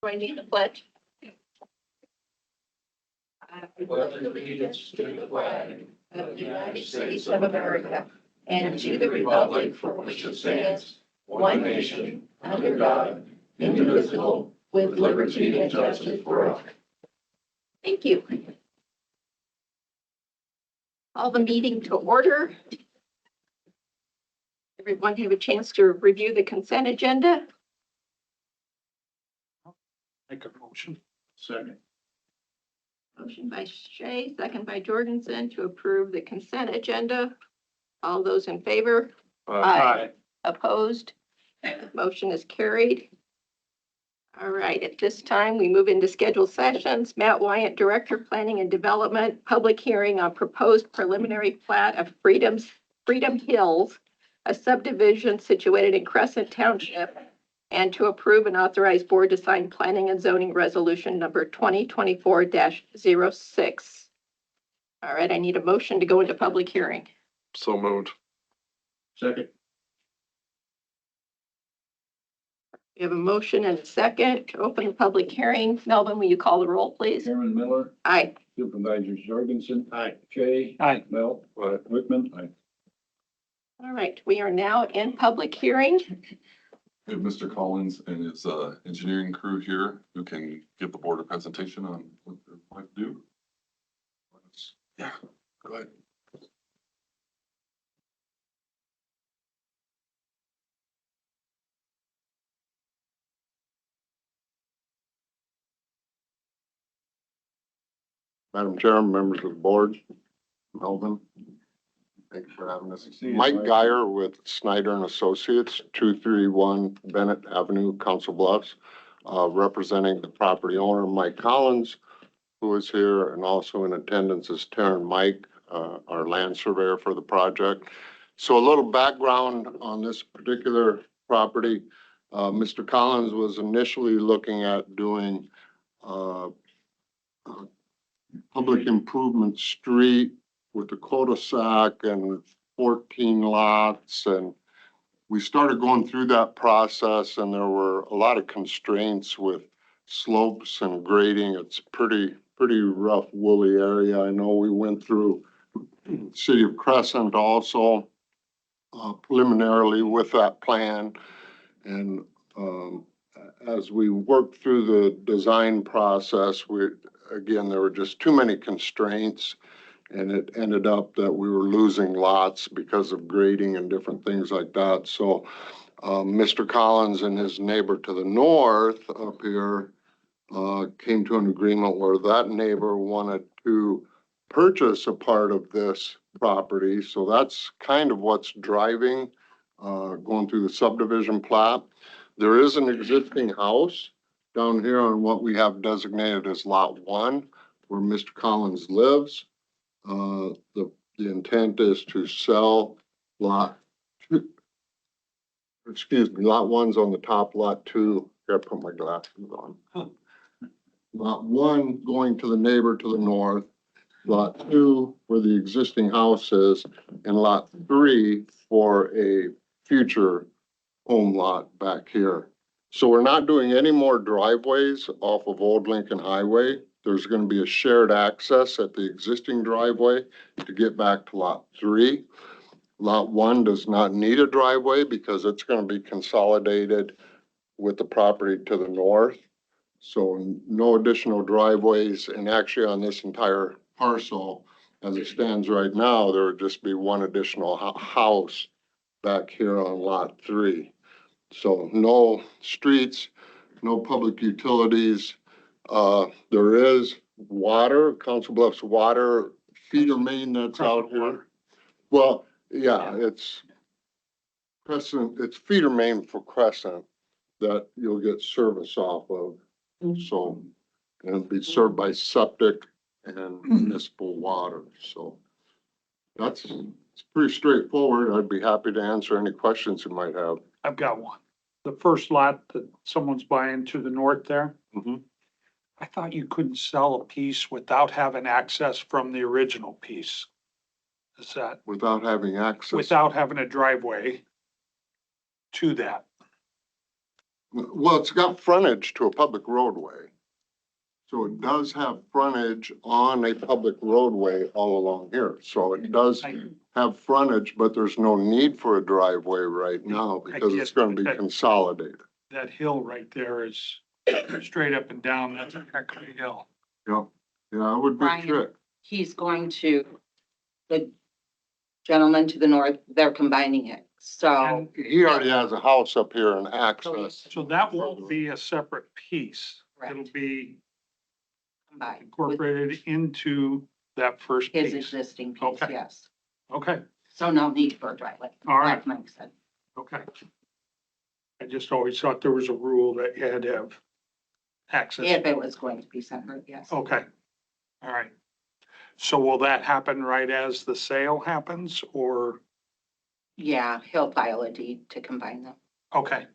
Do I need the pledge? I pledge allegiance to the flag of the United States of America and to the republic for which it stands, one nation, under God, indivisible, with liberty and justice for all. Thank you. Call the meeting to order. Everyone have a chance to review the consent agenda. Make a motion. Second. Motion by Shay, second by Jorgensen to approve the consent agenda. All those in favor? Aye. Opposed? Motion is carried. All right, at this time, we move into scheduled sessions. Matt Wyatt, Director, Planning and Development, public hearing on proposed preliminary plat of Freedom Hills, a subdivision situated in Crescent Township, and to approve and authorize board to sign planning and zoning resolution number 2024-06. All right, I need a motion to go into public hearing. So moved. Second. We have a motion and a second to open the public hearing. Melvin, will you call the roll, please? Chairman Miller, Aye. Supervisors Jorgensen. Aye. Shay. Aye. Mel. Whitman. Aye. All right, we are now in public hearing. We have Mr. Collins and his engineering crew here who can give the board a presentation on what they'd like to do. Yeah, go ahead. Madam Chair, members of the board, Melvin, thank you for having us. See you, Mike Mike. Geyer with Snyder and Associates, 231 Bennett Avenue, Council Bluffs, representing the property owner, Mike Collins, who is here, and also in attendance is Taryn Mike, our land surveyor for the project. So a little background on this particular property. Mr. Collins was initially looking at doing public improvement street with a cul-de-sac and 14 lots. And we started going through that process and there were a lot of constraints with slopes and grading. It's pretty rough, woolly area. I know we went through City of Crescent also preliminarily with that plan. And as we worked through the design process, again, there were just too many constraints, and it ended up that we were losing lots because of grading and different things like that. So Mr. Collins and his neighbor to the north up here came to an agreement where that neighbor wanted to purchase a part of this property. So that's kind of what's driving going through the subdivision plat. There is an existing house down here on what we have designated as Lot 1, where Mr. Collins lives. The intent is to sell Lot 2. Excuse me, Lot 1's on the top, Lot 2. Gotta put my glasses on. Lot 1 going to the neighbor to the north, Lot 2 where the existing house is, and Lot 3 for a future home lot back here. So we're not doing any more driveways off of Old Lincoln Highway. There's going to be a shared access at the existing driveway to get back to Lot 3. Lot 1 does not need a driveway because it's going to be consolidated with the property to the north. So no additional driveways. And actually on this entire parcel, as it stands right now, there would just be one additional house back here on Lot 3. So no streets, no public utilities. There is water, Council Bluffs water feeder main that's out here. Well, yeah, it's Crescent, it's feeder main for Crescent that you'll get service off of. So, and it'll be served by septic and municipal water. So it's pretty straightforward. I'd be happy to answer any questions you might have. I've got one. The first lot that someone's buying to the north there, Mhm. I thought you couldn't sell a piece without having access from the original piece. Is that Without having access. without having a driveway to that? Well, it's got frontage to a public roadway. So it does have frontage on a public roadway all along here. So it does have frontage, but there's no need for a driveway right now because it's gonna be consolidated. That hill right there is straight up and down. That's a heck of a hill. Yeah, yeah, it would be Brian. trick. He's going to, the gentleman to the north, they're combining it. So And He already has a house up here and access. so that won't be a separate piece. It'll Correct. be combined with incorporated into that first his piece. existing piece, Okay. yes. Okay, So no need for a driveway, all right, like Mike said. okay. I just always thought there was a rule that you had to have access. If it was going to be separate, yes. Okay, all right. So will that happen right as the sale happens or, Yeah, he'll file a deed to combine them. okay,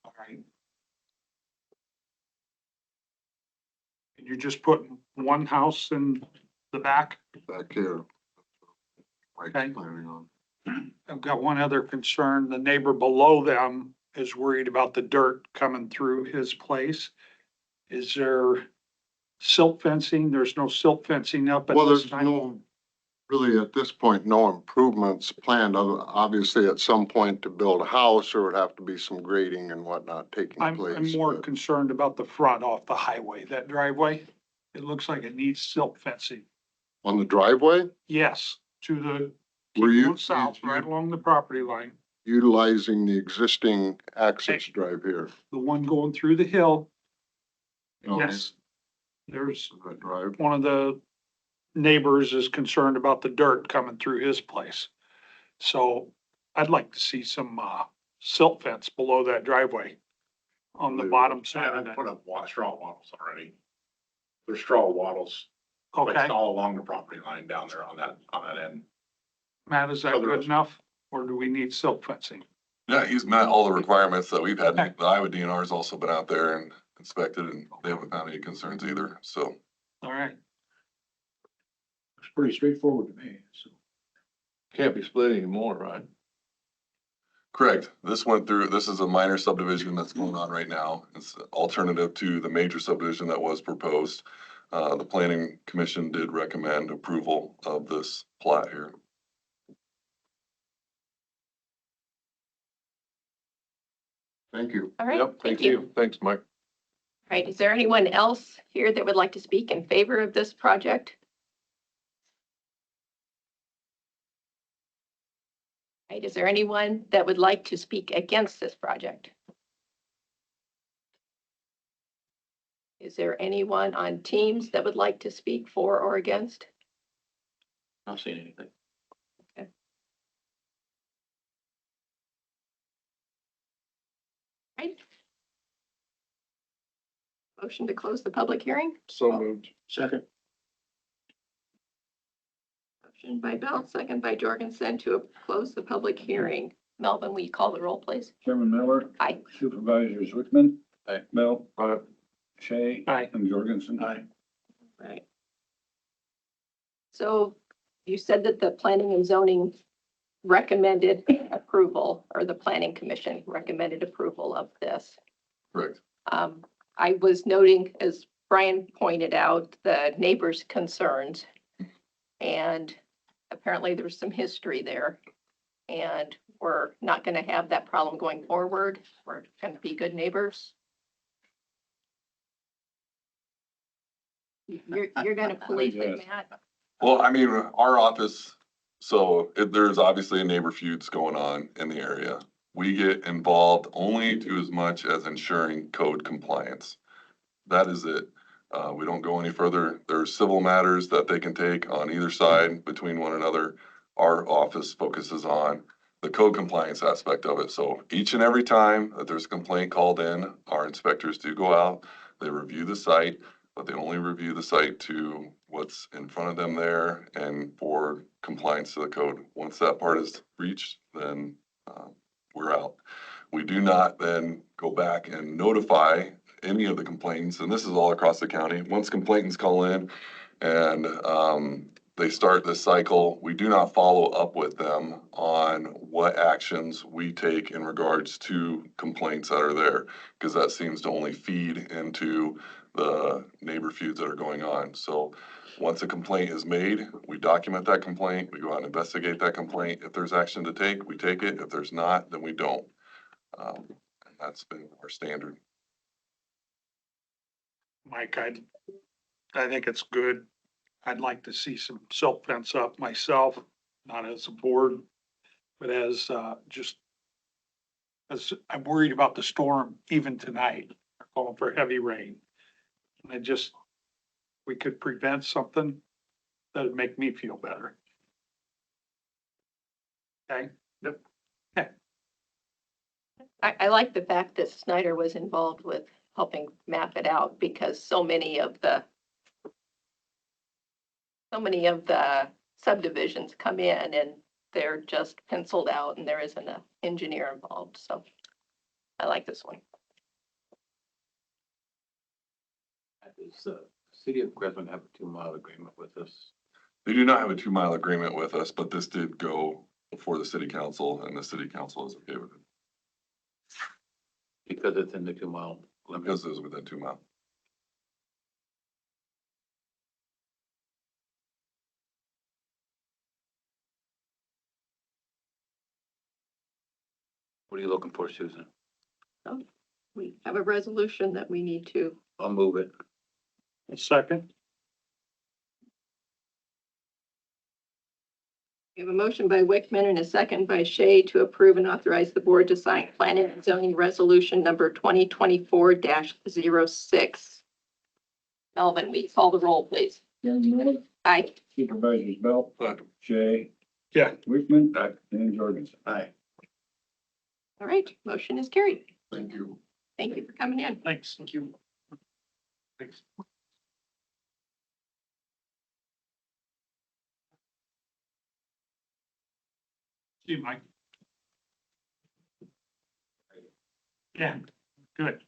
all right. And you're just putting one house in the back? Back here. Okay. Mike's planning on. I've got one other concern. The neighbor below them is worried about the dirt coming through his place. Is there silt fencing? There's no silt fencing up at Well, this there's time? no, really at this point, no improvements planned. Obviously, at some point to build a house, there would have to be some grading and whatnot taking I'm place. more but- concerned about the front off the highway, that driveway. It looks like it needs silt fencing. On the driveway, Yes, to the, Were you- going south, right along the property line. utilizing the existing access drive here. The one going through the hill. Okay. Yes. There's That drive. one of the neighbors is concerned about the dirt coming through his place. So I'd like to see some, silt fence below that driveway on the bottom side of I that. put up straw wattles already. There's straw wattles Okay, placed all along the property line down there on that end. Matt, is that So there good is- enough? Or do we need silt fencing? Yeah, he's met all the requirements that we've had. The Iowa DNR's also been out there and inspected and they haven't found any concerns either, so. All right, It's pretty straightforward to me, so. Can't be split anymore, right? Correct. This went through, this is a minor subdivision that's going on right now. It's alternative to the major subdivision that was proposed. The planning commission did recommend approval of this plat here. Thank you. All right, Yep, thank you. Thanks, Mike. All right, is there anyone else here that would like to speak in favor of this project? All right, is there anyone that would like to speak against this project? Is there anyone on Teams that would like to speak for or against? Not seen anything. Right. Motion to close the public hearing? So moved. Second. Motion by Bell, second by Jorgensen to close the public hearing. Melvin, will you call the roll, please? Chairman Miller. Aye. Supervisors Wickman. Aye. Bell. Aye. Shay. Aye. And Jorgensen. Aye. Right. So you said that the planning and zoning recommended approval, or the planning commission recommended approval of this. Correct. I was noting, as Brian pointed out, the neighbors' concerns. And apparently there's some history there. And we're not going to have that problem going forward. We're going to be good neighbors. You're going to police it, Yes. Matt? Well, I mean, our office, so there's obviously a neighbor feuds going on in the area. We get involved only to as much as ensuring code compliance. That is it. We don't go any further. There's civil matters that they can take on either side between one another. Our office focuses on the code compliance aspect of it. So each and every time that there's a complaint called in, our inspectors do go out, they review the site, but they only review the site to what's in front of them there and for compliance to the code. Once that part is reached, then we're out. We do not then go back and notify any of the complaints, and this is all across the county. Once complainants call in and they start this cycle. We do not follow up with them on what actions we take in regards to complaints that are there, because that seems to only feed into the neighbor feuds that are going on. So once a complaint is made, we document that complaint, we go out and investigate that complaint. If there's action to take, we take it. If there's not, then we don't. And that's been our standard. Mike, I think it's good. I'd like to see some silt fence up myself, not as a board, but as, just as I'm worried about the storm even tonight, We're calling for heavy rain. And we could prevent something that'd make me feel better. Okay? I like the fact that Snyder was involved with helping map it out because so many of the subdivisions come in and they're just penciled out and there isn't an engineer involved. So I like this one. Does the city of Crescent have a 2-mile agreement with us? They do not have a 2-mile agreement with us, but this did go before the city council and the city council is okay with it Because it's in the 2-mile limit. because it was within 2 miles. What are you looking for, Susan? We have a resolution that we need to. I'll move it. A second? We have a motion by Wickman and a second by Shea to approve and authorize the board to sign planning and zoning resolution number 2024-06. Melvin, we call the roll, please. Chairman Miller, Aye. Supervisors Belt, Aye. Shay, Yeah. Wickman, Aye. and Jorgensen. Aye. All right, motion is carried. Thank you. Thank you for coming in. Thanks. Thank you. Thanks. See you, Mike. Yeah, good.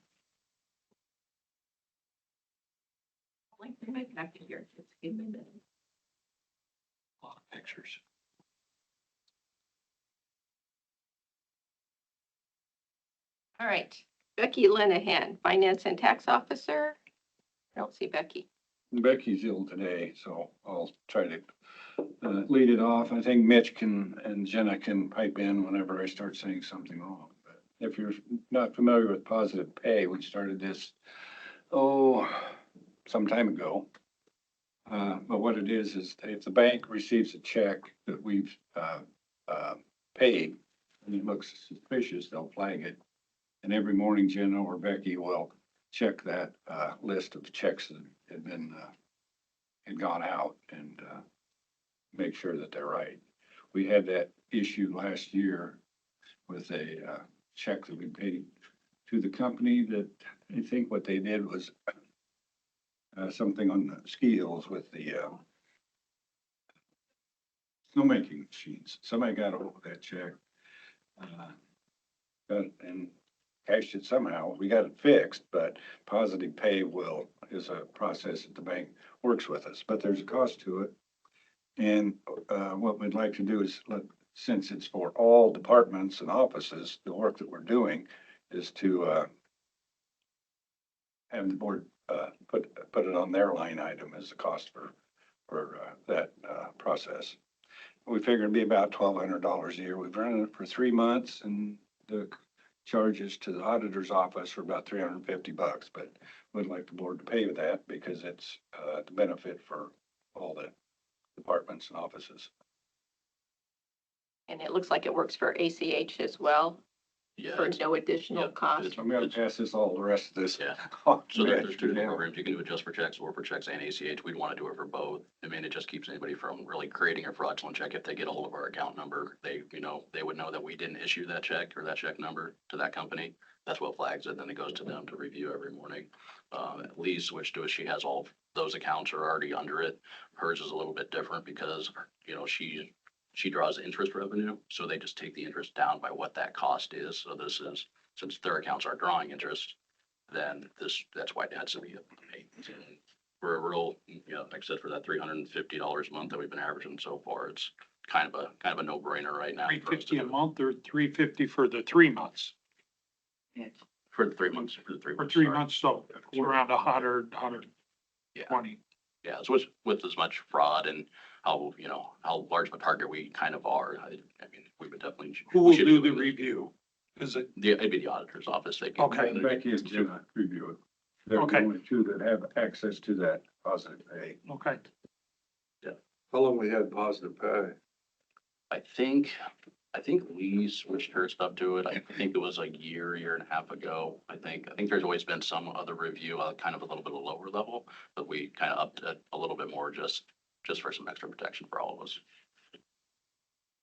Right back to here. Just give me a minute. A lot of pictures. All right, Becky Lenahan, Finance and Tax Officer. I don't see Becky. Becky's ill today, so I'll try to lead it off. I think Mitch and Jenna can pipe in whenever I start saying something wrong. But if you're not familiar with positive pay, we started this, some time ago. But what it is if the bank receives a check that we've paid and it looks suspicious, they'll flag it. And every morning, Jenna or Becky will check that list of checks that had gone out and make sure that they're right. We had that issue last year with a check that we paid to the company that I think what they did was something on the ski hills with the snowmaking machines. Somebody got a hold of that check. And cashed it somehow. We got it fixed, but positive pay is a process that the bank works with us, but there's a cost to it. And what we'd like to do is since it's for all departments and offices, the work that we're doing is to have the board put it on their line item as the cost for that process. We figured it'd be about $1,200 a year. We've run it for 3 months and the charges to the auditor's office are about $350, but we'd like the board to pay that because it's the benefit for all the departments and offices. And it looks like it works for ACH as well, Yeah. for no additional yeah, cost. I'm gonna pass this all, the rest of this. Yeah. on So to there's Rich. 2 different programs. You can do it just for checks or for checks and ACH. We'd want to do it for both. I mean, it just keeps anybody from really creating a fraudulent check. If they get a hold of our account number, they would know that we didn't issue that check or that check number to that company. That's what flags it. Then it goes to them to review every morning. Lee switched to it. She has all of those accounts are already under it. Hers is a little bit different because, she draws interest revenue. So they just take the interest down by what that cost is. So this is, since their accounts are drawing interest, then that's why it has to be paid. for a real, like I said, for that $350 a month that we've been averaging so far, it's kind of a no-brainer right now. for us to $350 a do. month or $350 for the 3 months? For the 3 months, for the 3 For months. 3 sorry. months, so it's around 100, 120. Yeah, so with as much fraud and how, how large of a target we kind of are, I mean, we would definitely. Who we will should do the this. review? Is it, It'd be the auditor's office. They can. Okay. Becky and Jim review it. They're the Okay. only two that have access to that positive pay. okay, How long we had positive pay? I think Lee switched her stuff to it. I think it was like a year and a half ago. I think there's always been some other review, kind of a little bit of lower level, but we kind of upped it a little bit more just for some extra protection for all of us.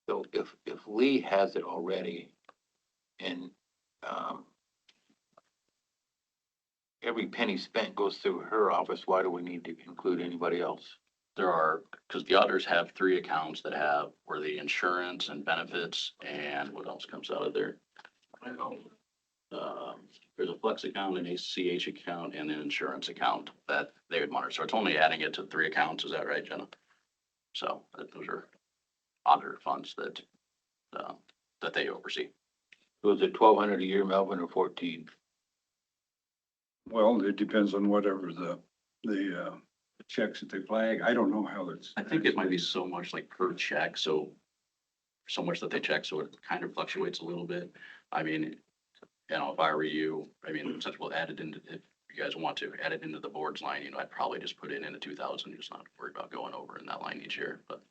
So if Lee has it already and, every penny spent goes through her office, why do we need to include anybody else? Because the auditors have 3 accounts that have where the insurance and benefits and what else comes out of there? There's a flex account, an ACH account, and an insurance account that they would monitor. So it's only adding it to 3 accounts. Is that right, Jenna? So those are auditor funds that they oversee. Was it 1,200 a year, Melvin, or 14? Well, it depends on whatever the checks that they flag. I don't know how it's. I think it might be so much like per check, so much that they check, so it kind of fluctuates a little bit. I mean, if I were you, I mean, since we'll add it into, if you guys want to add it into the board's line, I'd probably just put it in a 2,000, just not worry about going over in that line each year, but.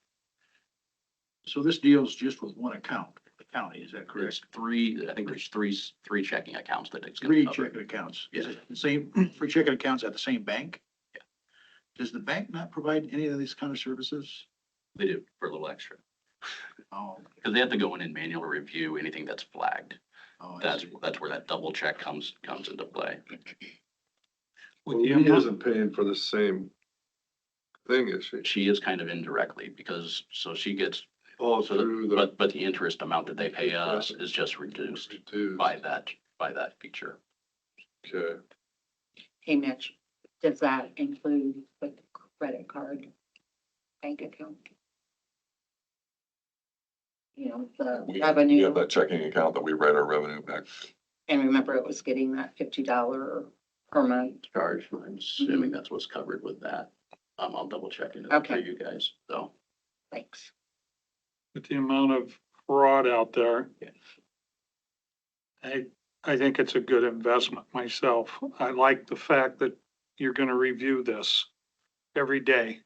So this deals just with one account, the county, is that correct? It's 3, I think there's three checking accounts that it's. gonna Three cover. checking accounts. Is Yeah. it the same, for checking accounts at the same bank? Yeah. Does the bank not provide any of these kind of services? They do for a little extra, Oh, because they have to go in and manually review anything that's flagged. oh, I That's see. where that double check comes into play. with Well, the he amount, isn't paying for the same thing, is she? She is kind of indirectly because, so she gets, All so through the, the. but the interest amount that they pay us is just reduced Reduced. by that feature. Okay. Hey Mitch, does that include the credit card bank account? The We revenue, have that checking account that we write our revenue back. and remember it was getting that $50 per month. Charge, I'm assuming that's what's covered with that. I'll double check into that for Okay. you guys, so. Thanks. with the amount of fraud out there. Yeah. I think it's a good investment myself. I like the fact that you're gonna review this every day.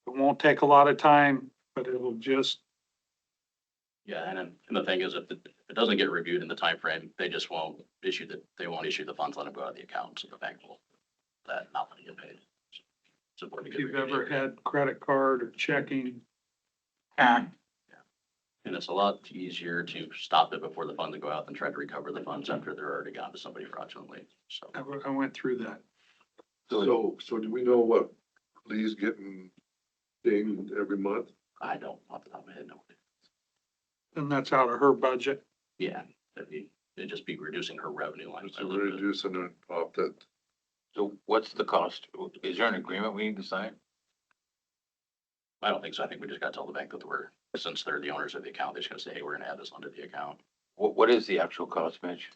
It won't take a lot of time, but it'll just, Yeah, and the thing is, if it doesn't get reviewed in the time frame, they just won't issue the funds, let them go out of the account, so the bank will, that not let it get paid. It's important if to get you've ever reviewed. had credit card or checking hacked, And it's a lot easier to stop it before the funds go out than try to recover the funds after they're already gone to somebody fraudulently, so. I went through that. So do we know what Lee's getting dinged every month? I don't, off the top of my head, no. And that's out of her budget. Yeah, it'd just be reducing her revenue line. It's by a little bit. reducing it off that. So what's the cost? Is there an agreement we need to sign? I don't think so. I think we just gotta tell the bank that since they're the owners of the account, they're just gonna say, hey, we're gonna add this onto the account. What is the actual cost, Mitch?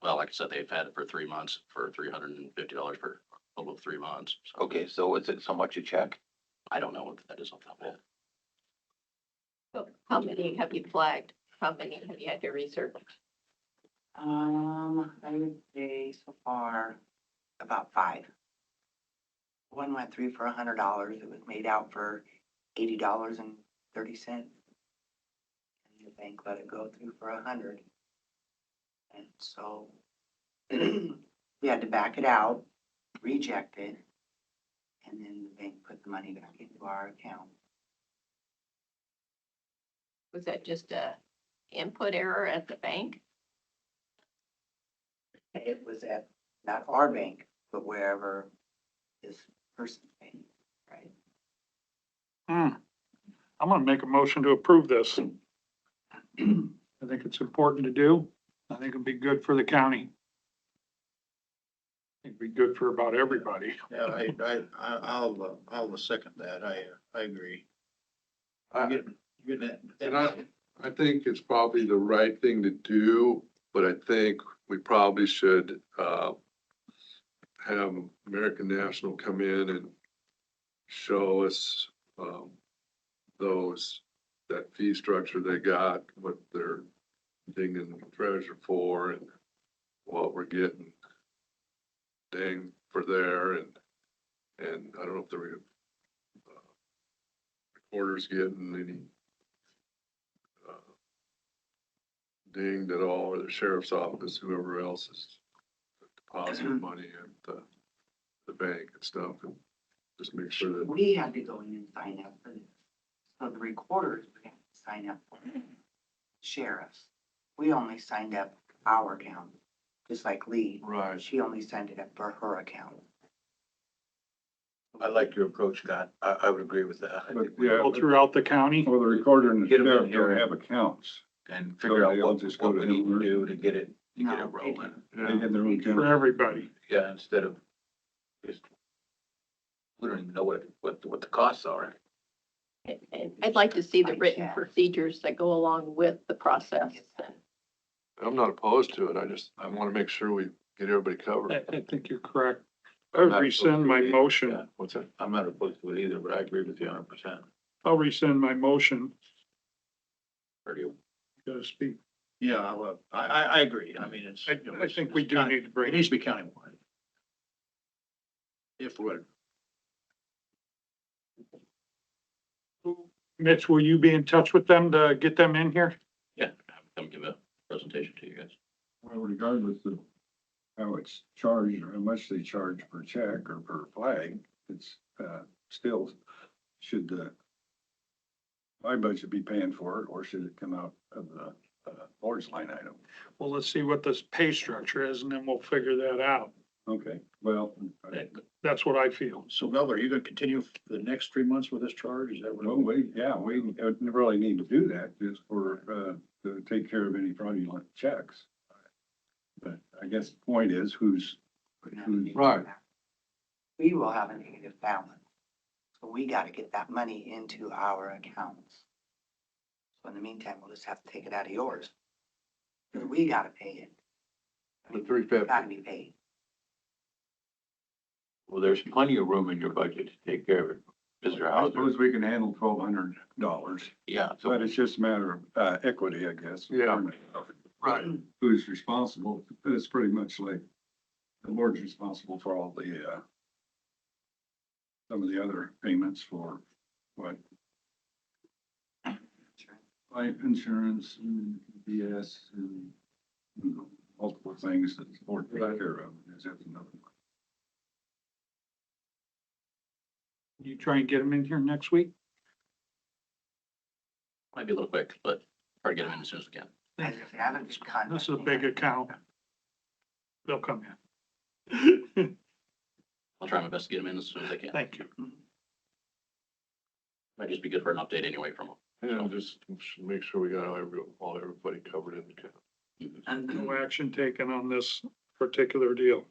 Well, like I said, they've had it for 3 months for $350 for a total of 3 months. So Okay, so is it so much a check? I don't know what that is off the top of my head. So how many have you flagged? How many have you had to research? I would say so far about 5. One went through for $100. It was made out for $80.30. And the bank let it go through for 100. And so we had to back it out, reject it, and then the bank put the money back into our account. Was that just a input error at the bank? It was at not our bank, but wherever this person's bank. Right. I'm gonna make a motion to approve this. I think it's important to do. I think it'd be good for the county. It'd be good for about everybody. Yeah, I'll second that. I agree. I- You get that? And I think it's probably the right thing to do, but I think we probably should, have American National come in and show us, that fee structure they got, what they're digging the treasure for and what we're getting dang for there and I don't know if the recorder's getting any dinged at all, or the sheriff's office, whoever else is depositing money at the bank and stuff, and just make sure that, We had to go in and sign up for this. So the recorders, we had to sign up for it. Sheriffs, we only signed up our account, just like Lee. right, She only signed it up for her account. I like your approach, Scott. I would agree with that. I But, think we- yeah, All throughout the county. well, the recorder and the Get 'em in sheriff here. don't have accounts. And figure out they'll what, just what go we to need to them. do to get it No, rolling. They get their own For account. everybody. Yeah, instead of just, we don't even know what the costs are. And I'd like to see the Fine, written yeah. procedures that go along with the process. I'm not opposed to it, I wanna make sure we get everybody covered. I think you're correct. I would rescind my motion. What's that? I'm not opposed to it either, but I agree with you 100%. I'll rescind my motion. Or do you? Gotta speak. Yeah, well, I agree. I mean, it's. I think we do need to It bring, needs to be countywide. If we're, Mitch, will you be in touch with them to get them in here? Yeah, come give a presentation to you guys. Well, regardless of how it's charged or how much they charge per check or per flag, it's, still, should my budget be paying for it, or should it come out of the, board's line item? Well, let's see what this pay structure is and then we'll figure that out. Okay, well, That's what I feel. so Melvin, are you gonna continue for the next 3 months with this charge? Is that what? well, we really need to do that just for, to take care of any fraudulent checks. But I guess the point is who's, Right. We will have a negative balance. So we gotta get that money into our accounts. So in the meantime, we'll just have to take it out of yours. 'Cause we gotta pay it. The 350. Gotta be paid. Well, there's plenty of room in your budget to take care of it, Mr. I suppose we can handle $1,200, Yeah, but it's just a matter of, equity, I guess. Yeah. Right. Who's responsible? It's pretty much like the board's responsible for all the, some of the other payments for what? Life insurance and BS and, multiple things that the board takes care of. That's another one. You try and get them in here next week? Might be a little quick, but try to get them in as soon as we can. I was gonna say, I have a good contact. This is a big account. They'll come in. I'll try my best to get them in as soon as I can. Thank you. Might just be good for an update anyway from them. Yeah, just make sure we got everybody covered in the account. And No action taken on this particular deal.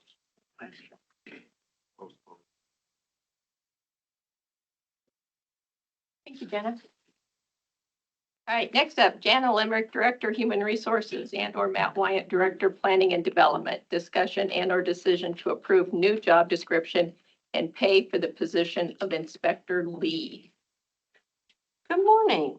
Thank you, Jenna. All right, next up, Jana Limerick, Director, Human Resources, and/or Matt Wyatt, Director, Planning and Development. Discussion and/or decision to approve new job description and pay for the position of Inspector Lee. Good morning.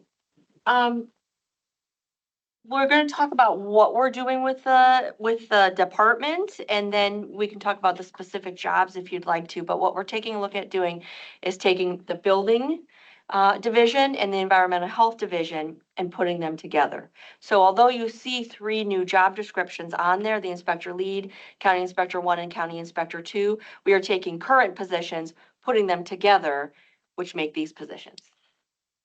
We're going to talk about what we're doing with the department, and then we can talk about the specific jobs if you'd like to. But what we're taking a look at doing is taking the building division and the environmental health division and putting them together. So although you see 3 new job descriptions on there, the inspector lead, county inspector 1 and county inspector 2, we are taking current positions, putting them together, which make these positions.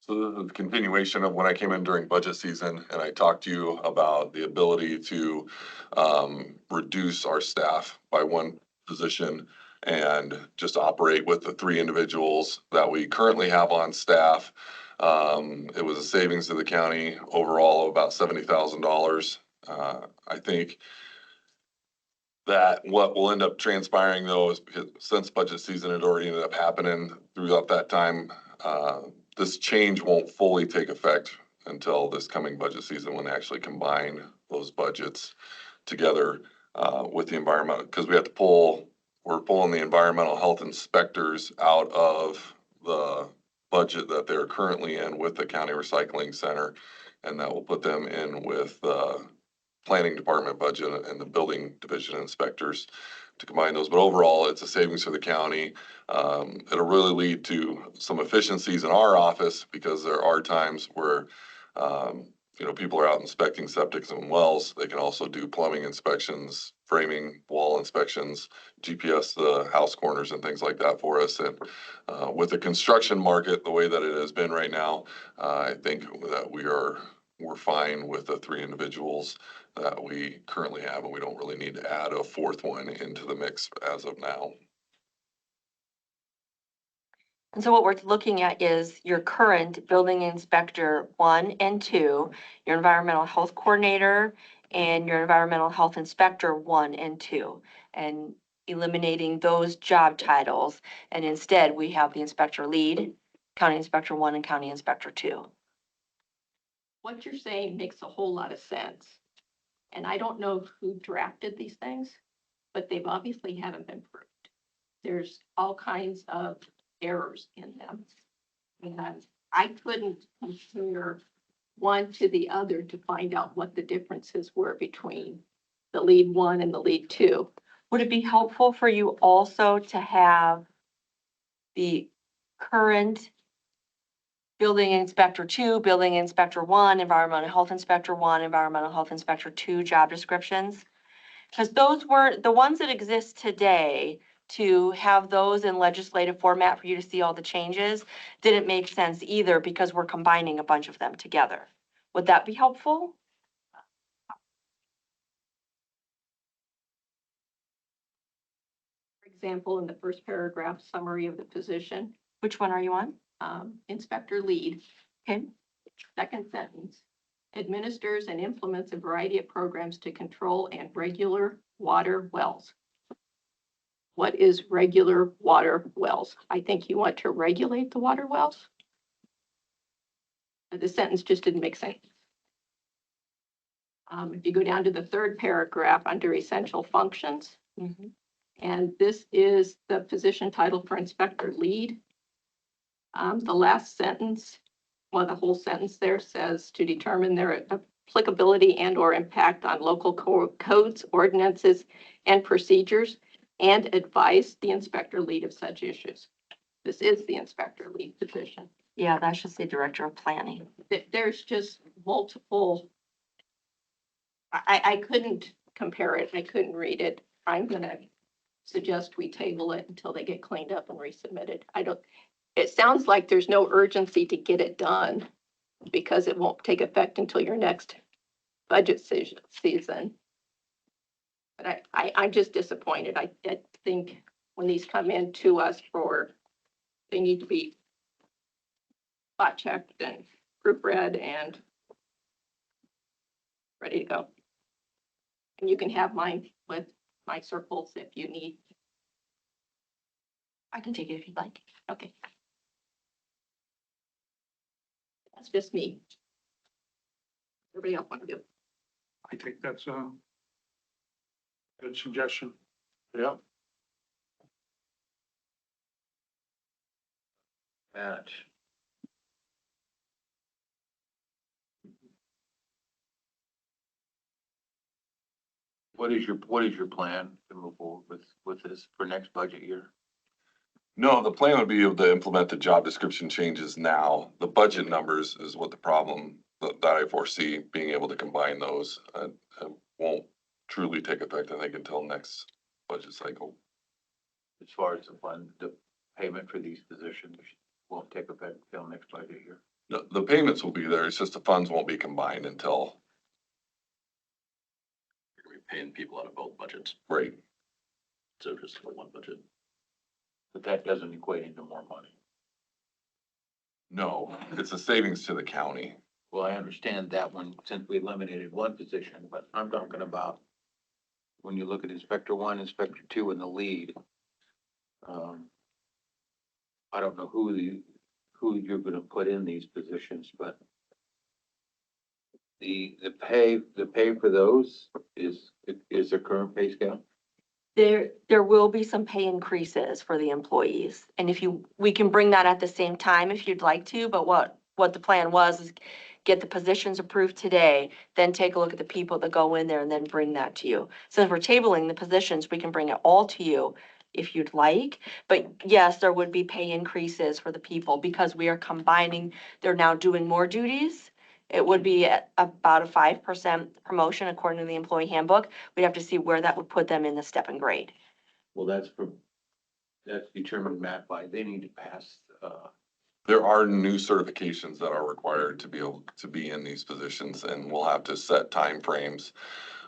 So the continuation of when I came in during budget season and I talked to you about the ability to reduce our staff by 1 position and just operate with the 3 individuals that we currently have on staff. It was a savings to the county overall of about $70,000. I think that what will end up transpiring though is because since budget season had already ended up happening throughout that time, this change won't fully take effect until this coming budget season when they actually combine those budgets together with the environment, because we're pulling the environmental health inspectors out of the budget that they're currently in with the county recycling center. And that will put them in with the planning department budget and the building division inspectors to combine those. But overall, it's a savings for the county. It'll really lead to some efficiencies in our office because there are times where, people are out inspecting septics and wells. They can also do plumbing inspections, framing, wall inspections, GPS the house corners and things like that for us. And with the construction market, the way that it has been right now, I think that we're fine with the 3 individuals that we currently have, and we don't really need to add a 4th one into the mix as of now. And so what we're looking at is your current building inspector 1 and 2, your environmental health coordinator, and your environmental health inspector 1 and 2, and eliminating those job titles. And instead, we have the inspector lead, county inspector 1 and county inspector 2. What you're saying makes a whole lot of sense. And I don't know who drafted these things, but they've obviously haven't been proved. There's all kinds of errors in them. And I couldn't compare one to the other to find out what the differences were between the lead 1 and the lead 2. Would it be helpful for you also to have the current building inspector 2, building inspector 1, environmental health inspector 1, environmental health inspector 2 job descriptions? Because those were the ones that exist today. To have those in legislative format for you to see all the changes didn't make sense either because we're combining a bunch of them together. Would that be helpful? For example, in the first paragraph, summary of the position, Which one are you on? inspector lead, Okay. second sentence, administers and implements a variety of programs to control and regular water wells. What is regular water wells? I think you want to regulate the water wells. The sentence just didn't make sense. If you go down to the third paragraph under essential functions, and this is the position title for inspector lead. The last sentence, well, the whole sentence there says to determine their applicability and or impact on local codes, ordinances, and procedures, and advise the inspector lead of such issues. This is the inspector lead position. Yeah, that should say director of planning. There's just multiple. I couldn't compare it. I couldn't read it. I'm gonna suggest we table it until they get cleaned up and resubmitted. It sounds like there's no urgency to get it done because it won't take effect until your next budget season. But I'm just disappointed. I think when these come in to us they need to be spot checked and proofread and ready to go. And you can have mine with my circles if you need. I can take it if you'd like. Okay. That's just me. Everybody else want to do? I think that's a good suggestion. Yeah. That. What is your plan to move forward with this for next budget year? No, the plan would be able to implement the job description changes now. The budget numbers is what the problem that I foresee, being able to combine those. Won't truly take effect, I think, until next budget cycle. As far as the payment for these positions won't take effect until next budget year. The payments will be there. It's just the funds won't be combined until. You're gonna be paying people out of both budgets, Right. so just for one budget. But that doesn't equate into more money. No, it's a savings to the county. Well, I understand that one since we eliminated one position, but I'm talking about when you look at Inspector 1, Inspector 2, and the lead, I don't know who you're gonna put in these positions, but the pay for those is their current pay scale? There will be some pay increases for the employees. And we can bring that at the same time if you'd like to, but what the plan was is get the positions approved today, then take a look at the people that go in there and then bring that to you. Since we're tabling the positions, we can bring it all to you if you'd like. But yes, there would be pay increases for the people because we are combining, they're now doing more duties. It would be at about a 5% promotion according to the employee handbook. We'd have to see where that would put them in the step and grade. Well, that's determined, Matt, by they need to pass, There are new certifications that are required to be able to be in these positions, and we'll have to set timeframes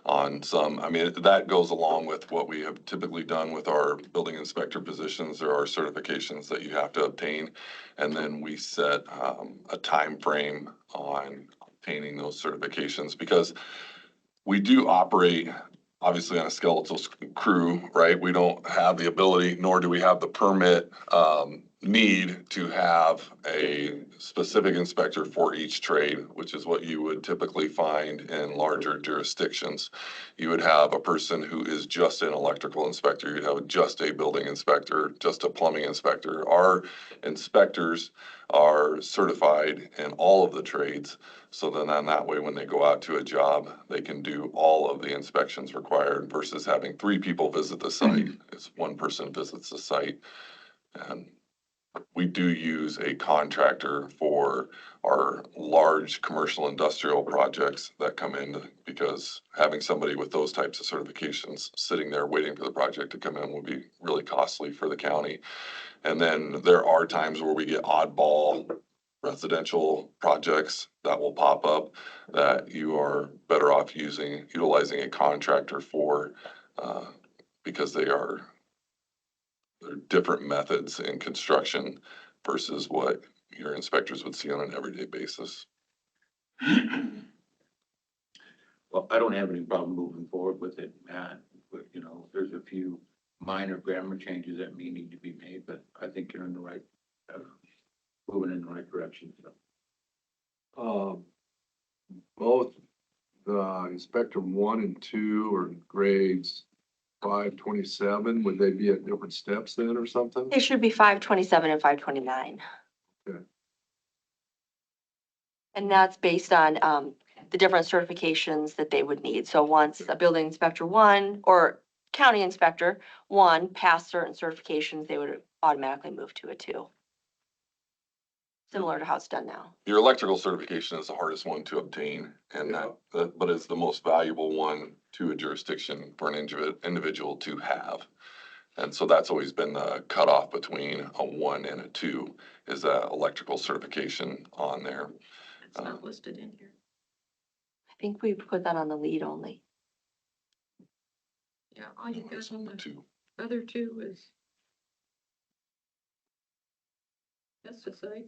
on some. I mean, that goes along with what we have typically done with our building inspector positions. There are certifications that you have to obtain, and then we set a time frame on obtaining those certifications, because we do operate obviously on a skeletal crew, right? We don't have the ability, nor do we have the permit need to have a specific inspector for each trade, which is what you would typically find in larger jurisdictions. You would have a person who is just an electrical inspector. You'd have just a building inspector, just a plumbing inspector. Our inspectors are certified in all of the trades. So then on that way, when they go out to a job, they can do all of the inspections required versus having 3 people visit the site. It's 1 person visits the site. And we do use a contractor for our large commercial industrial projects that come in, because having somebody with those types of certifications sitting there waiting for the project to come in will be really costly for the county. And then there are times where we get oddball residential projects that will pop up that you are better off utilizing a contractor for, because they're different methods in construction versus what your inspectors would see on an everyday basis. well, I don't have any problem moving forward with it, Matt, but, there's a few minor grammar changes that may need to be made, but I think you're in the right, moving in the right direction, so. Both the Inspector 1 and 2 are grades 527. Would they be at different steps then or something? It should be 527 and 529. Okay. And that's based on the different certifications that they would need. So once a building inspector 1 or county inspector 1 passed certain certifications, they would automatically move to a 2. Similar to how it's done now. Your electrical certification is the hardest one to obtain, and but it's the most valuable one to a jurisdiction for an individual to have. And so that's always been the cutoff between a 1 and a 2, is that electrical certification on there. It's not listed in here. I think we put that on the lead only. Yeah, all you got on the 2. other 2 is pesticide.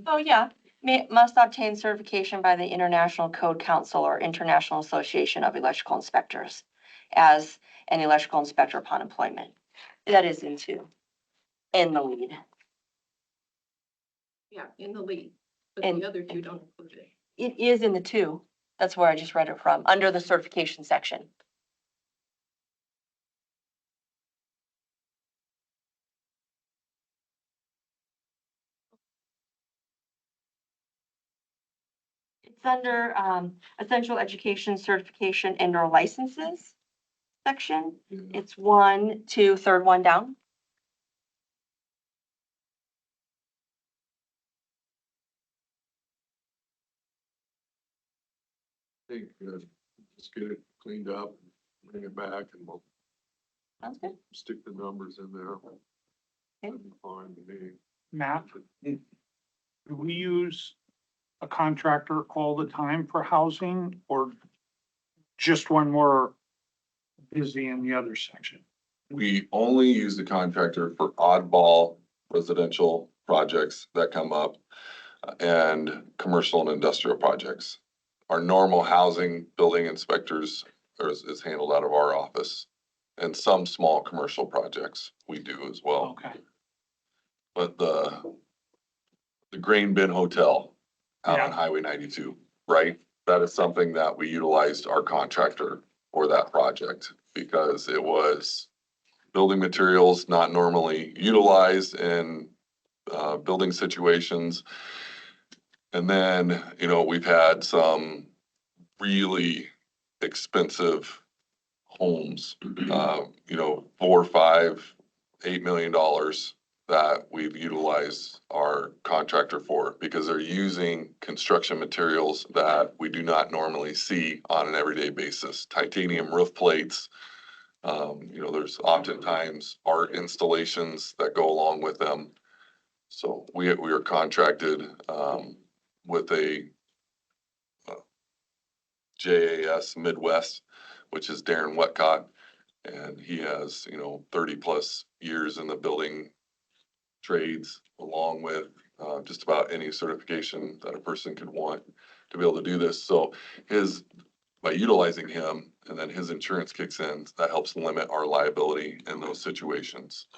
Oh, yeah. Must obtain certification by the International Code Council or International Association of Electrical Inspectors as an electrical inspector upon employment. That is in the lead. Yeah, in the lead, but And- the other 2 don't include it. It is in the 2. That's where I just read it from, under the certification section. It's under essential education certification and or licenses section. It's 1, 2, third one down. I think just get it cleaned up, bring it back, and we'll Sounds good. stick the numbers in there. That'd be fine to me. Matt, do we use a contractor all the time for housing, or just when we're busy in the other section? We only use the contractor for oddball residential projects that come up and commercial and industrial projects. Our normal housing building inspectors is handled out of our office. And some small commercial projects we do as well. Okay. But the grain bin hotel out on Yeah. Highway 92, right? That is something that we utilized our contractor for that project because it was building materials not normally utilized in building situations. And then, you know, we've had some really expensive homes, you know, $4, $5, $8 million that we've utilized our contractor for because they're using construction materials that we do not normally see on an everyday basis. Titanium roof plates, you know, there's oftentimes art installations that go along with them. So we are contracted with a JAS Midwest, which is Darren Wetcott. And he has, you know, 30+ years in the building trades, along with just about any certification that a person could want to be able to do this. So by utilizing him and then his insurance kicks in, that helps limit our liability in those situations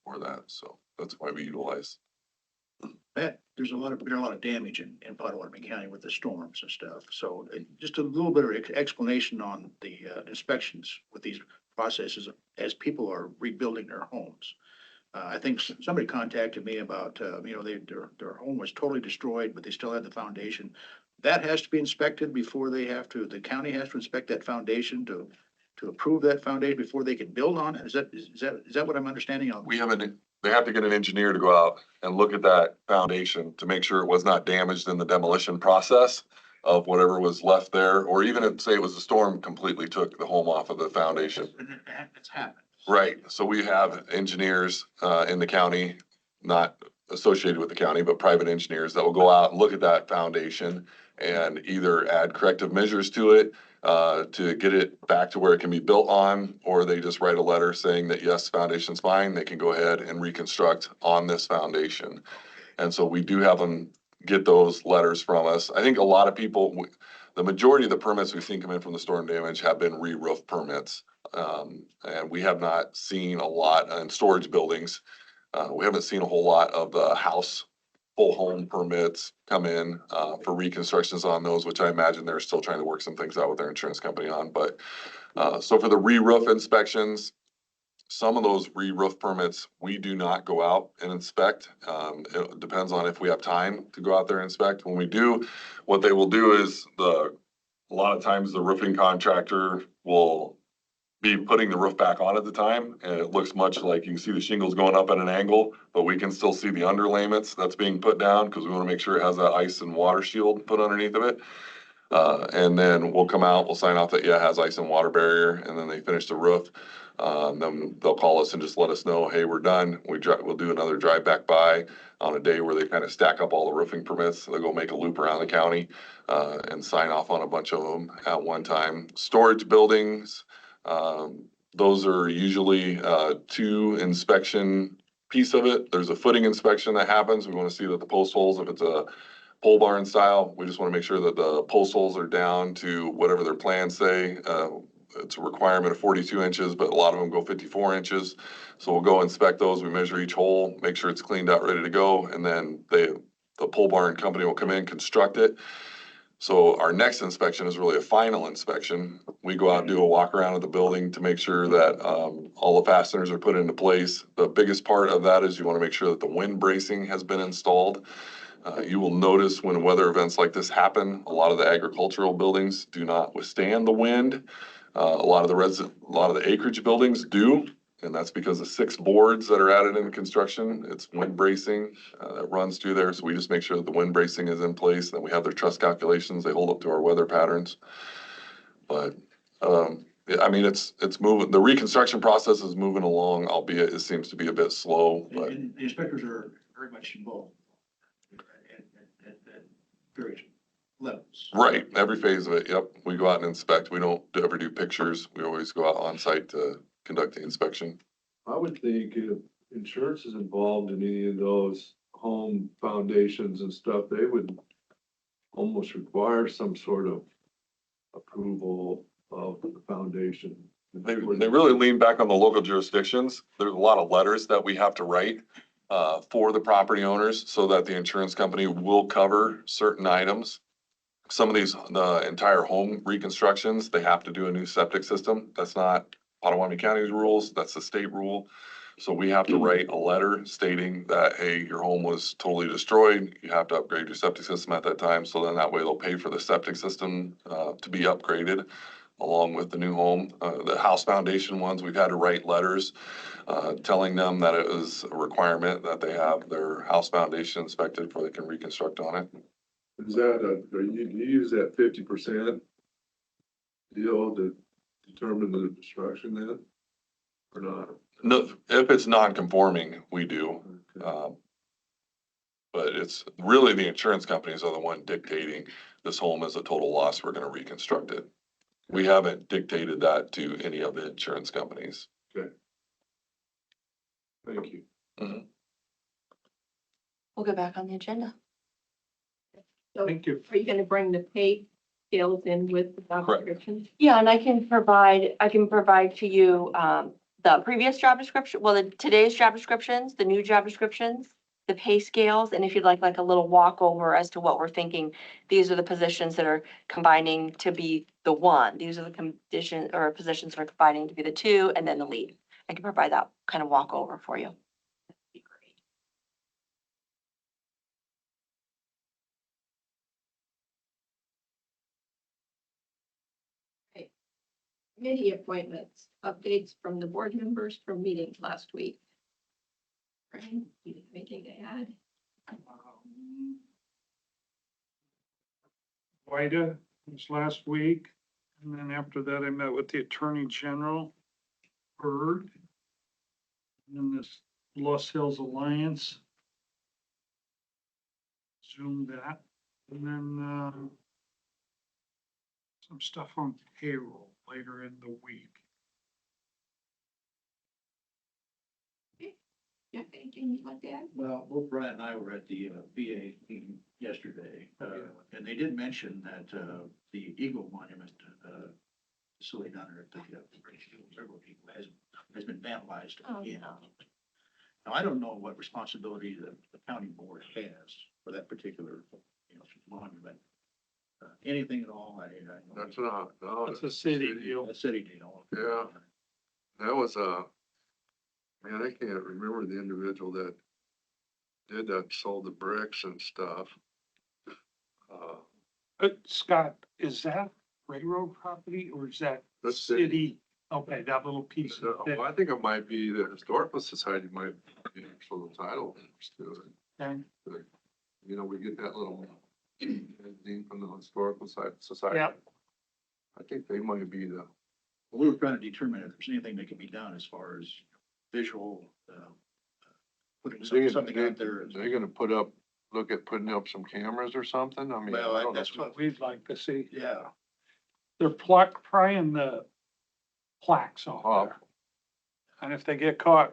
for that. So that's why we utilize. That, there's been a lot of damage in Potawatomi County with the storms and stuff. So just a little bit of explanation on the inspections with these processes as people are rebuilding their homes. I think somebody contacted me about, you know, their home was totally destroyed, but they still had the foundation. That has to be inspected before the county has to inspect that foundation to approve that foundation before they can build on it. Is that what I'm understanding of? They have to get an engineer to go out and look at that foundation to make sure it was not damaged in the demolition process of whatever was left there, or even if, say it was a storm completely took the home off of the foundation. It's happened. Right, so we have engineers in the county, not associated with the county, but private engineers that will go out and look at that foundation and either add corrective measures to it to get it back to where it can be built on, or they just write a letter saying that yes, foundation's fine, they can go ahead and reconstruct on this foundation. And so we do have them get those letters from us. I think a lot of people, the majority of the permits we've seen come in from the storm damage have been re-roof permits. And we have not seen a lot in storage buildings. We haven't seen a whole lot of the house full home permits come in for reconstructions on those, which I imagine they're still trying to work some things out with their insurance company on. But so for the re-roof inspections, some of those re-roof permits, we do not go out and inspect. It depends on if we have time to go out there and inspect. When we do, what they will do is a lot of times the roofing contractor will be putting the roof back on at the time, and it looks much like you can see the shingles going up at an angle, but we can still see the underlayments that's being put down because we want to make sure it has that ice and water shield put underneath of it. And then we'll come out, we'll sign off that, yeah, it has ice and water barrier, and then they finish the roof. Then they'll call us and just let us know, hey, we're done. We'll do another drive back by on a day where they kind of stack up all the roofing permits. They'll go make a loop around the county and sign off on a bunch of them at one time. Storage buildings, those are usually two inspection piece of it. There's a footing inspection that happens. We want to see that the post holes, if it's a pole barn style, we just want to make sure that the post holes are down to whatever their plans say. It's a requirement of 42 inches, but a lot of them go 54 inches. So we'll go inspect those. We measure each hole, make sure it's cleaned out, ready to go. And then the pole barn company will come in, construct it. So our next inspection is really a final inspection. We go out and do a walk around of the building to make sure that all the fasteners are put into place. The biggest part of that is you want to make sure that the wind bracing has been installed. You will notice when weather events like this happen, a lot of the agricultural buildings do not withstand the wind. A lot of the acreage buildings do, and that's because the 6 boards that are added in construction, it's wind bracing that runs through there. So we just make sure that the wind bracing is in place, that we have their truss calculations, they hold up to our weather patterns. But I mean, it's moving. The reconstruction process is moving along, albeit it seems to be a bit slow. But And the inspectors are very much involved at various levels. right, every phase of it. Yep, we go out and inspect. We don't ever do pictures. We always go out on site to conduct the inspection. I would think if insurance is involved in any of those home foundations and stuff, they would almost require some sort of approval of the foundation. They really lean back on the local jurisdictions. There's a lot of letters that we have to write for the property owners so that the insurance company will cover certain items. Some of these, the entire home reconstructions, they have to do a new septic system. That's not Potawatomi County's rules, that's the state rule. So we have to write a letter stating that, hey, your home was totally destroyed. You have to upgrade your septic system at that time. So then that way they'll pay for the septic system to be upgraded along with the new home. The house foundation ones, we've had to write letters telling them that it was a requirement that they have their house foundation inspected before they can reconstruct on it. Is that do you use that 50% deal to determine the destruction then? Or not? No, if it's non-conforming, we do. But it's really the insurance companies are the one dictating this home is a total loss. We're gonna reconstruct it. We haven't dictated that to any of the insurance companies. Thank you. We'll go back on the agenda. So Thank you. are you gonna bring the pay scales in with the job Correct. descriptions? Yeah, and I can provide to you, the previous job description, well, today's job descriptions, the new job descriptions, the pay scales, and if you'd like a little walkover as to what we're thinking, these are the positions that are combining to be the one. These are the conditions or positions that are combining to be the two, and then the lead. I can provide that kind of walkover for you. That'd be great. Okay. Committee appointments, updates from the board members from meetings last week. Brian, do you have anything to add? WIDA was last week, and then after that, I met with the Attorney General, Bird. And then this Lost Hills Alliance. Zoom that, and then, some stuff on payroll later in the week. Yeah, anything you'd like to add? Well, both Brian and I were at the VA meeting yesterday, and they did mention that the Eagle Monument facility down there at the Observable Eagle has been vandalized Oh, again. no. Now, I don't know what responsibility the county board has for that particular, monument. Anything at all, That's not, no. That's a city deal. a city deal. Yeah. That was man, I can't remember the individual that did that, sold the bricks and stuff. Scott, is that railroad property or is that That's city? Okay, that little piece. of Well, I think it might be the Historical Society might be for the title to it. Okay. We get that little thing from the Historical Society. Yep. I think they might be the, We were trying to determine if there's anything that can be done as far as visual, putting something out there. they're gonna look at putting up some cameras or something? I mean, Well, I don't know. that's What we'd like to see. Yeah, They're prying the plaques off Off. there. And if they get caught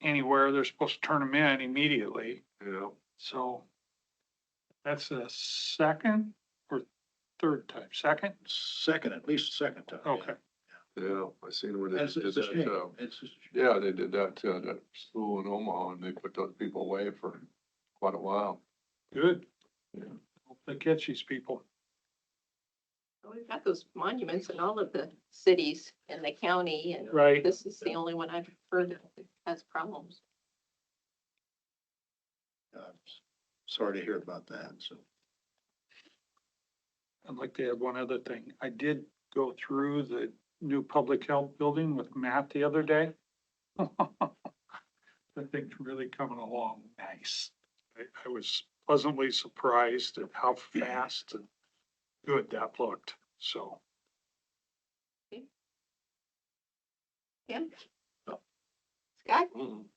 anywhere, they're supposed to turn them in immediately. Yeah, So that's the second or third time? Second? at least second time. Okay. yeah, I seen where they It's did a that, shame. it's just yeah, they did that to that school in Omaha, and they put those people away for quite a while. Good. Yeah. Hope they catch these people. Well, we've got those monuments in all of the cities in the county, and Right. this is the only one I've heard that has problems. Sorry to hear about that, so. I'd like to add one other thing. I did go through the new public health building with Matt the other day. That thing's really coming along nice. I was pleasantly surprised at how fast and good that looked, so. Tim? Scott? Mhm.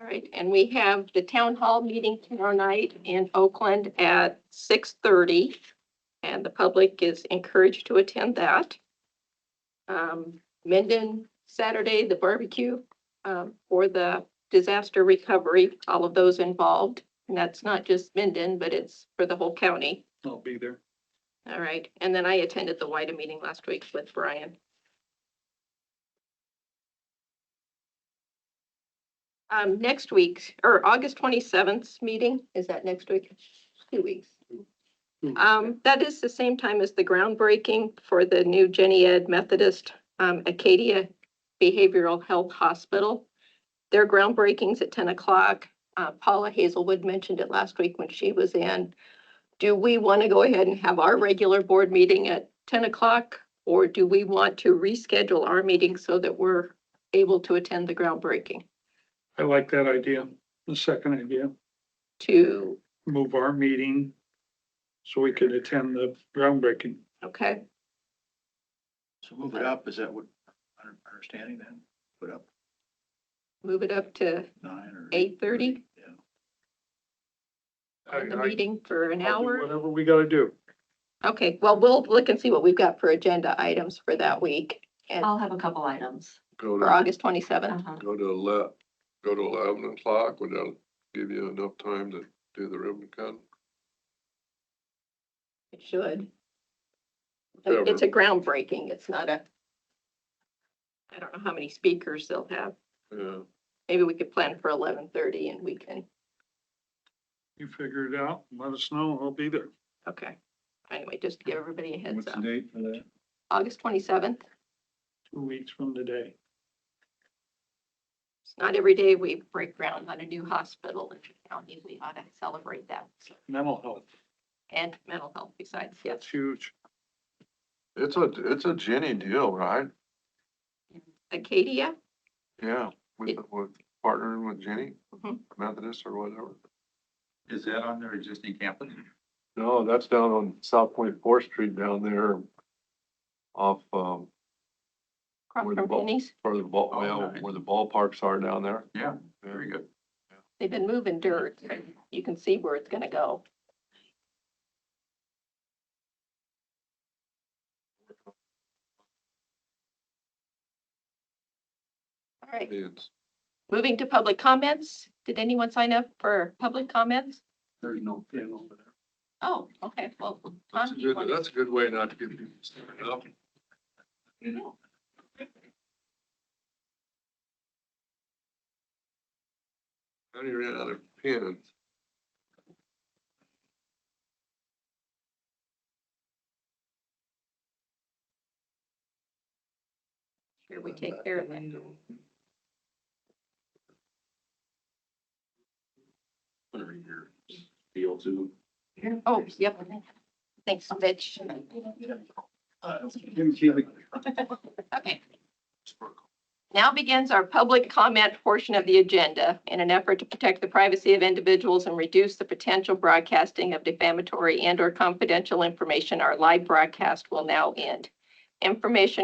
All right, and we have the town hall meeting tomorrow night in Oakland at 6:30. And the public is encouraged to attend that. Minden, Saturday, the barbecue, for the disaster recovery, all of those involved. And that's not just Minden, but it's for the whole county. I'll be there. All right, and then I attended the WIDA meeting last week with Brian. Next week, or August 27th meeting, is that next week? 2 weeks. That is the same time as the groundbreaking for the new Jenny Ed Methodist Acadia Behavioral Health Hospital. Their groundbreaking's at 10 o'clock. Paula Hazelwood mentioned it last week when she was in. Do we want to go ahead and have our regular board meeting at 10 o'clock? Or do we want to reschedule our meeting so that we're able to attend the groundbreaking? I like that idea, the second idea, To, move our meeting so we could attend the groundbreaking. okay, So move it up, is that what, understanding then? Put up move it up to 9 or 8:30? Yeah. on the meeting for an I'll do hour. whatever we gotta do. Okay, well, we'll look and see what we've got for agenda items for that week and I'll have a couple items. Go for to, August 27th. go to 11 o'clock, would that give you enough time to do the ribbon cutting? It should. Whichever. It's a groundbreaking. It's not a, I don't know how many speakers they'll have. Yeah, Maybe we could plan for 11:30 and we can, You figure it out, let us know, I'll be there. okay. Anyway, just to give everybody a heads What's the up. date for that? August 27th. 2 weeks from today. It's not every day we break ground on a new hospital in the county. We ought to celebrate that. So, Mental health, and mental health besides, yes. that's huge. it's a Jenny deal, right? Acadia? Yeah, with partnering with Jenny, Mhm. Methodist or whatever. Is that on their existing campus? No, that's down on South Point Fourth Street down there off, Across Where the from ball- Penny's. where the nice. where the ballparks are down there. Yeah, very good. They've been moving dirt. You can see where it's gonna go. All right, It's, moving to public comments. Did anyone sign up for public comments? There's no pin over there. Oh, okay, well. that's Tom, do you want to- that's a good way not to get people started up. How do you run out of pins? Here, we take care of that. Under your deal too. Oh, yep. Thanks, Mitch. Okay. Now begins our public comment portion of the agenda. In an effort to protect the privacy of individuals and reduce the potential broadcasting of defamatory and/or confidential information, our live broadcast will now end. Information